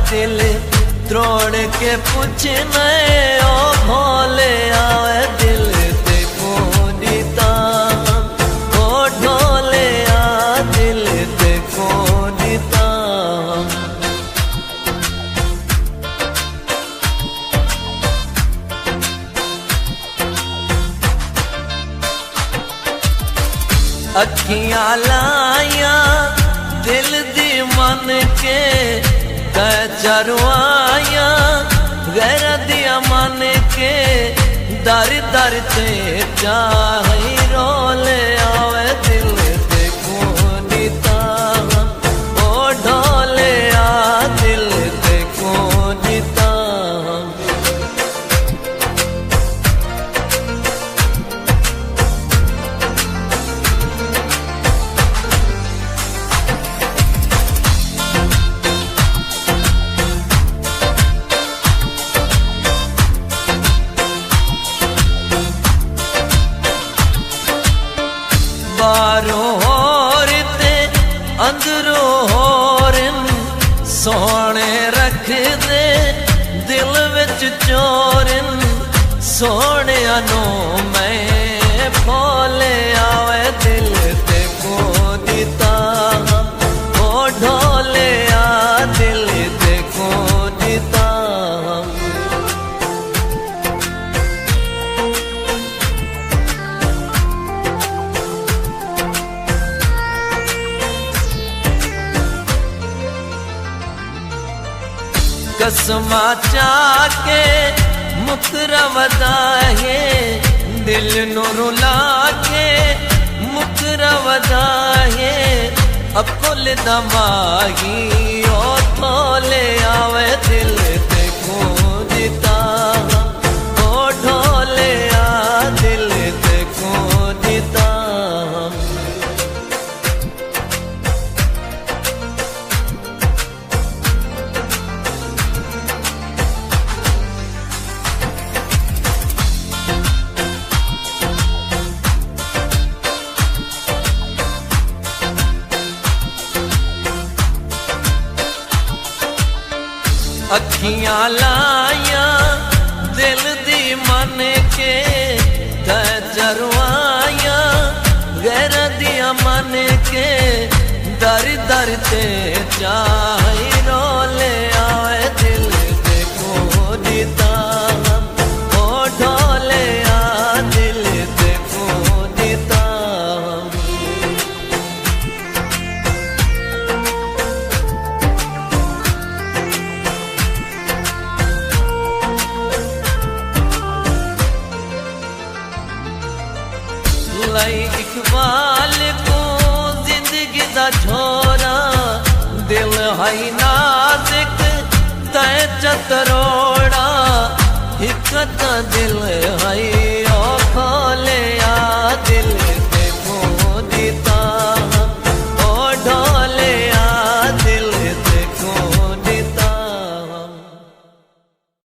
दिल त्रोड़ के पूछने ओ भोले आवे दिल ते कोनीता ओ ढोले आ दिल ते कोनीता। अखियां लाया दिल दी मन के चरवाया गैर दिया मन के दर दर ते चाहे रोले आवे दिल ते कोनीता ओ ढोले आ दिल ते कोनीता। बारों होर ते अंदरों होर सोने रख दे दिल विच चोरन सोने नो मैं भोले आवे दिल ते कोनीता ओ ढोले आ दिल ते कोनीता। कसमा चाके मुकरा वदाहे दिल नु रुला के मुकरा वदाहे अकुल दमागी ओ थोले आवे दिल ते कोनीता ओ ढोले आ दिल ते कोनीता। अखियां लाया दिल दी मन के चरवाया गैर दिया मन के दर दर ते चाहे रोले आवे दिल ते कोनीता ओ ढोले आ दिल ते कोनीता। लाई इकबाल को जिंदगी दा छोरा दिल है नाज़िक तै चतरोड़ा हिक दिल है